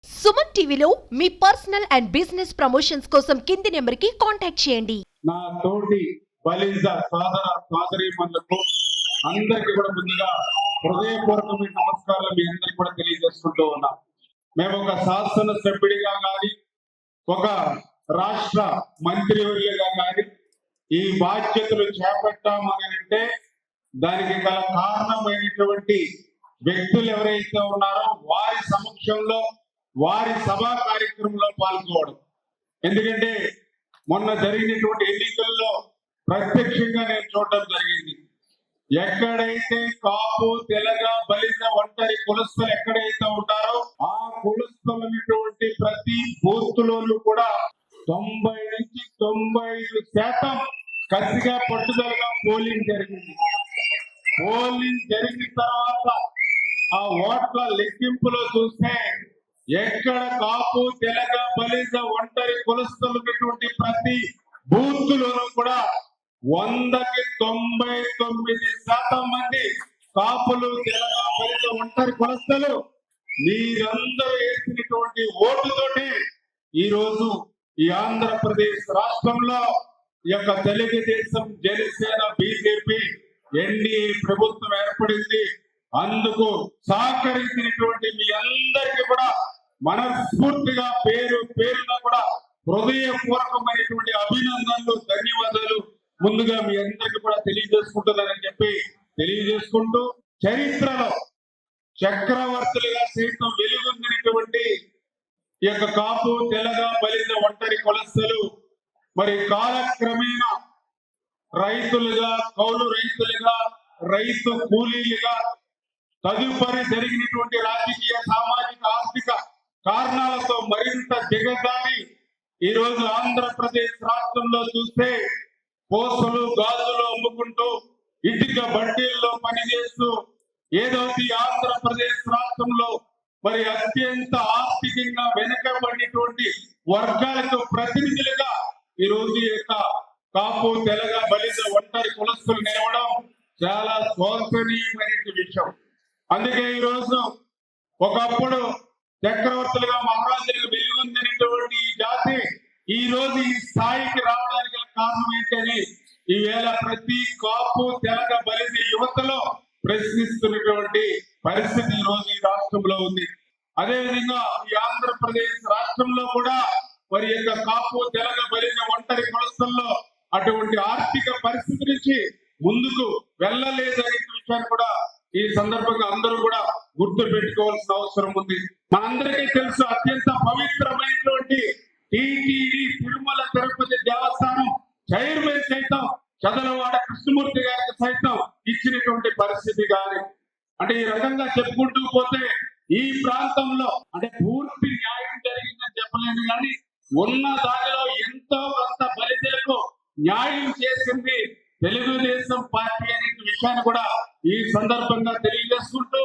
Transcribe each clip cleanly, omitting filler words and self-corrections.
సుమన్ టీవీలో మీ personal and business promotions కోసం కింది నెంబర్కి కాంటాక్ట్ చేయండి. నా తోటి బలిజ సోదరీమణులకు అందరికీ కూడా ముందుగా హృదయపూర్వకమైన నమస్కారాలు మీ అందరికీ కూడా తెలియజేసుకుంటూ ఉన్నాం. మేము ఒక శాసన సభ్యుడిగా కానీ ఒక రాష్ట్ర మంత్రివర్యులుగా కానీ ఈ బాధ్యతలు చేపట్టామని అంటే దానికి గల కారణమైనటువంటి వ్యక్తులు ఎవరైతే ఉన్నారో వారి సమక్షంలో వారి సభా కార్యక్రమంలో పాల్గొనడం. ఎందుకంటే మొన్న జరిగినటువంటి ఎన్నికల్లో ప్రత్యక్షంగా నేను చూడటం జరిగింది. ఎక్కడైతే కాపు తెలగ బలిజ ఒంటరి కులస్తులు ఎక్కడైతే ఉంటారో ఆ కులస్తులైనటువంటి ప్రతి బూత్లోనూ కూడా 90 నుంచి 95% కసిగా పట్టుదలగా పోలింగ్ జరిగింది. పోలింగ్ జరిగిన తర్వాత ఆ ఓట్ల లెక్కింపులో చూస్తే ఎక్కడ కాపు తెలగ బలిజ ఒంటరి కులస్తులైనటువంటి ప్రతి బూత్లోనూ కూడా 100కి 99% మంది కాపులు తెలగ బలిజ ఒంటరి కులస్తులు మీరందరూ వేసినటువంటి ఓటుతోటి ఈ రోజు ఈ ఆంధ్రప్రదేశ్ రాష్ట్రంలో ఈ యొక్క తెలుగుదేశం జనసేన బీజేపీ ఎన్డీఏ ప్రభుత్వం ఏర్పడింది. అందుకు సహకరించినటువంటి మీ అందరికీ కూడా మనస్ఫూర్తిగా పేరు పేరున కూడా హృదయపూర్వకమైనటువంటి అభినందనలు, ధన్యవాదాలు ముందుగా మీ అందరికీ కూడా తెలియజేసుకుంటున్నారని చెప్పి తెలియజేసుకుంటూ, చరిత్రలో చక్రవర్తులుగా సైతం వెలుగొందినటువంటి ఈ యొక్క కాపు తెలగ బలిజ ఒంటరి కులస్తులు మరి కాలక్రమేణా రైతులుగా, కౌలు రైతులుగా, రైతు కూలీలుగా తదుపరి జరిగినటువంటి రాజకీయ, సామాజిక, ఆర్థిక కారణాలతో మరింత దిగజారి ఈ రోజు ఆంధ్రప్రదేశ్ రాష్ట్రంలో చూస్తే పోసలు గాజులు అమ్ముకుంటూ ఇటుక బడ్డీల్లో పనిచేస్తూ ఏదైతే ఆంధ్రప్రదేశ్ రాష్ట్రంలో మరి అత్యంత ఆర్థికంగా వెనుకబడినటువంటి వర్గాలకు ప్రతినిధులుగా ఈ రోజు యొక్క కాపు తెలగ బలిజ ఒంటరి కులస్తులు నిలవడం చాలా శోచనీయమైన విషయం. అందుకే ఈ రోజు ఒకప్పుడు చక్రవర్తులుగా, మహారాజులుగా వెలుగొందినటువంటి ఈ జాతి ఈ రోజు ఈ స్థాయికి రావడానికి కారణం ఏంటని ఈవేళ ప్రతి కాపు తెలగ బలిజ యువతలో ప్రశ్నిస్తున్నటువంటి పరిస్థితి ఈ రోజు ఈ రాష్ట్రంలో ఉంది. అదేవిధంగా ఈ ఆంధ్రప్రదేశ్ రాష్ట్రంలో కూడా మరి యొక్క కాపు తెలగ బలిజ ఒంటరి కులస్తుల్లో అటువంటి ఆర్థిక పరిస్థితి నుంచి ముందుకు వెళ్ళలేదనే విషయాన్ని కూడా ఈ సందర్భంగా అందరూ కూడా గుర్తు పెట్టుకోవాల్సిన అవసరం ఉంది. మనందరికీ తెలుసు, అత్యంత పవిత్రమైనటువంటి టీటీడీ తిరుమల తిరుపతి దేవస్థానం చైర్మన్ సైతం చదలవాడ కృష్ణమూర్తి గారికి సైతం ఇచ్చినటువంటి పరిస్థితి కానీ, అంటే ఈ రకంగా చెప్పుకుంటూ పోతే ఈ ప్రాంతంలో అంటే పూర్తి న్యాయం జరిగిందని చెప్పలేను కానీ ఉన్న దానిలో ఎంతో కొంత బలిజలకు న్యాయం చేసింది తెలుగుదేశం పార్టీ అనే విషయాన్ని కూడా ఈ సందర్భంగా తెలియజేసుకుంటూ,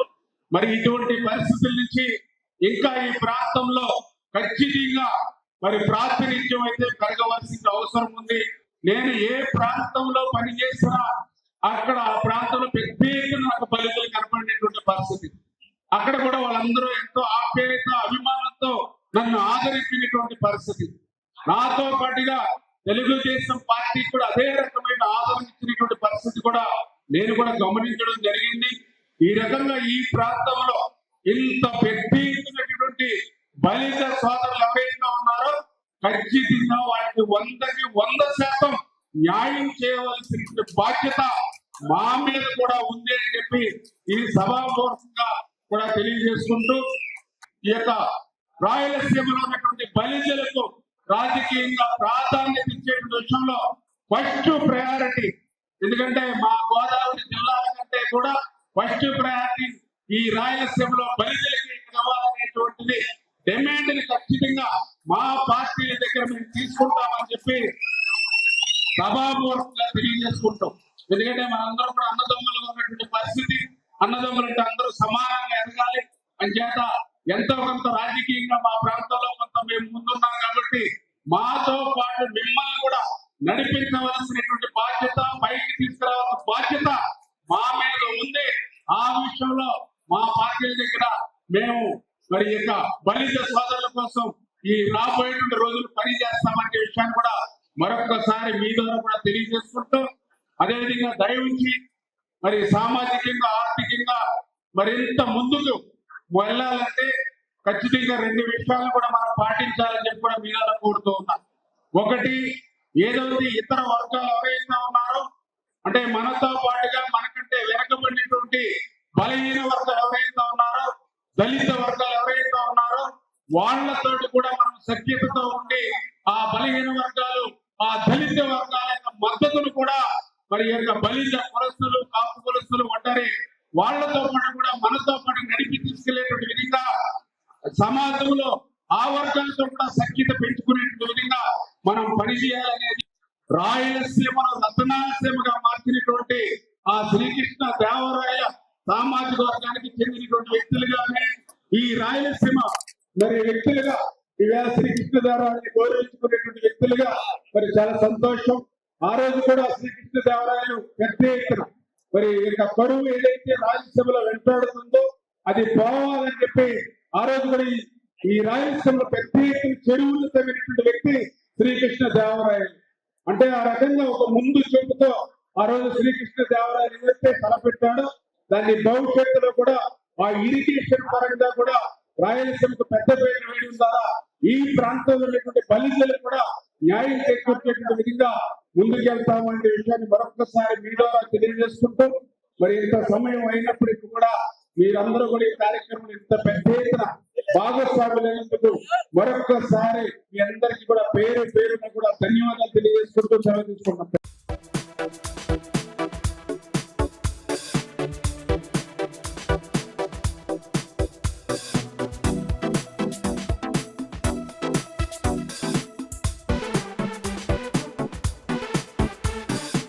మరి ఇటువంటి పరిస్థితుల నుంచి ఇంకా ఈ ప్రాంతంలో ఖచ్చితంగా మరి ప్రాతినిధ్యం అయితే పెరగవలసిన అవసరం ఉంది. నేను ఏ ప్రాంతంలో పనిచేసినా అక్కడ ఆ ప్రాంతంలో పెద్ద ఎత్తున నాకు బలిజలు కనపడినటువంటి పరిస్థితి. అక్కడ కూడా వాళ్ళందరూ ఎంతో ఆప్యాయత, అభిమానంతో నన్ను ఆదరించినటువంటి పరిస్థితి. నాతో పాటుగా తెలుగుదేశం పార్టీ కూడా అదే రకమైన ఆదరణ ఇచ్చినటువంటి పరిస్థితి కూడా నేను కూడా గమనించడం జరిగింది. ఈ రకంగా ఈ ప్రాంతంలో ఇంత పెద్ద ఎత్తునటువంటి బలిజ సోదరులు ఎవరైతే ఉన్నారో ఖచ్చితంగా వాళ్ళకి 100కి 100% న్యాయం చేయవలసిన బాధ్యత మా మీద కూడా ఉంది అని చెప్పి ఈ సభాపూర్వకంగా కూడా తెలియజేసుకుంటూ, ఈ యొక్క రాయలసీమలో ఉన్నటువంటి బలిజలకు రాజకీయంగా ప్రాధాన్యత ఇచ్చే విషయంలో ఫస్ట్ ప్రయారిటీ, ఎందుకంటే మా గోదావరి జిల్లాల కంటే కూడా ఫస్ట్ ప్రయారిటీ ఈ రాయలసీమలో బలిజలకి కావాలనేటువంటిది డిమాండ్ ని ఖచ్చితంగా మా పార్టీల దగ్గర మేము తీసుకుంటామని చెప్పి సభాపూర్వకంగా తెలియజేసుకుంటాం. ఎందుకంటే మనందరం కూడా అన్నదమ్ములుగా ఉన్నటువంటి పరిస్థితి, అన్నదమ్ములు అంటే అందరూ సమానంగా ఎదగాలి అని చేత ఎంతో కొంత రాజకీయంగా మా ప్రాంతంలో కొంత మేము ముందున్నాం కాబట్టి మాతో పాటు మిమ్మల్ని కూడా నడిపించవలసినటువంటి బాధ్యత, పైకి తీసుకురావాల్సిన బాధ్యత మా మీద ఉంది. ఆ విషయంలో మా పార్టీల దగ్గర మేము మరి యొక్క బలిజ సోదరులు నీటిపారుదల కోసం ఈ రాబోయే రోజులు పని చేస్తామనే విషయాన్ని కూడా మరొకసారి మీ ద్వారా కూడా తెలియజేసుకుంటూ, అదేవిధంగా దయవుంచి మరి సామాజికంగా ఆర్థికంగా మరింత ముందుకు వెళ్ళాలంటే ఖచ్చితంగా 2 విషయాలు కూడా మనం పాటించాలని చెప్పి కూడా మీ ద్వారా కోరుతూ ఉన్నా. ఒకటి, ఏదైతే ఇతర వర్గాలు ఎవరైతే ఉన్నారో అంటే మనతో పాటుగా మనకంటే వెనకబడినటువంటి బలహీన వర్గాలు ఎవరైతే ఉన్నారో, దళిత వర్గాలు ఎవరైతే ఉన్నారో వాళ్ళతోటి కూడా మనం సఖ్యతతో ఉండి ఆ బలహీన వర్గాలు, ఆ దళిత వర్గాల యొక్క మద్దతును కూడా మరి యొక్క బలిజ కులస్తులు, కాపు కులస్తులు, ఒంటరి వాళ్ళతో పాటు కూడా మనతో పాటు నడిపి తీసుకెళ్లేటువంటి విధంగా సమాజంలో ఆ వర్గాలతో కూడా సఖ్యత పెంచుకునే విధంగా మనం పనిచేయాలనేది రాయలసీమను రతనాసీమగా మార్చినటువంటి ఆ శ్రీకృష్ణ దేవరాయ సామాజిక వర్గానికి చెందినటువంటి వ్యక్తులుగానే ఈ రాయలసీమ మరి వ్యక్తులుగా ఈవేళ శ్రీకృష్ణ దేవరాయని గౌరవించుకునేటువంటి వ్యక్తులుగా మరి చాలా సంతోషం. ఆ రోజు కూడా శ్రీకృష్ణ దేవరాయలు పెద్ద ఎత్తున మరి యొక్క కరువు ఏదైతే రాయలసీమలో వెంటాడుతుందో అది పోవాలని చెప్పి ఆ రోజు కూడా ఈ రాయలసీమలో పెద్ద ఎత్తున చెరువులు తగినటువంటి వ్యక్తి శ్రీకృష్ణ దేవరాయలు. అంటే ఆ రకంగా ఒక ముందు చూపుతో ఆ రోజు శ్రీకృష్ణ దేవరాయలు ఏదైతే తలపెట్టాడో దాన్ని భవిష్యత్తులో కూడా ఆ ఇరిగేషన్ పరంగా కూడా రాయలసీమకు పెద్ద పేరు వేయడం ద్వారా ఈ ప్రాంతంలో ఉన్నటువంటి బలిజలకు కూడా న్యాయం చేకూర్చేటువంటి విధంగా ముందుకెళ్తామనే విషయాన్ని మరొకసారి మీ ద్వారా తెలియజేసుకుంటూ, మరి ఇంత సమయం అయినప్పటికీ కూడా మీరందరూ కూడా ఈ కార్యక్రమం ఇంత పెద్ద ఎత్తున భాగస్వాములైనందుకు మరొకసారి మీ అందరికీ కూడా పేరు పేరున కూడా ధన్యవాదాలు తెలియజేసుకుంటూ సెలవు తీసుకుంటాం.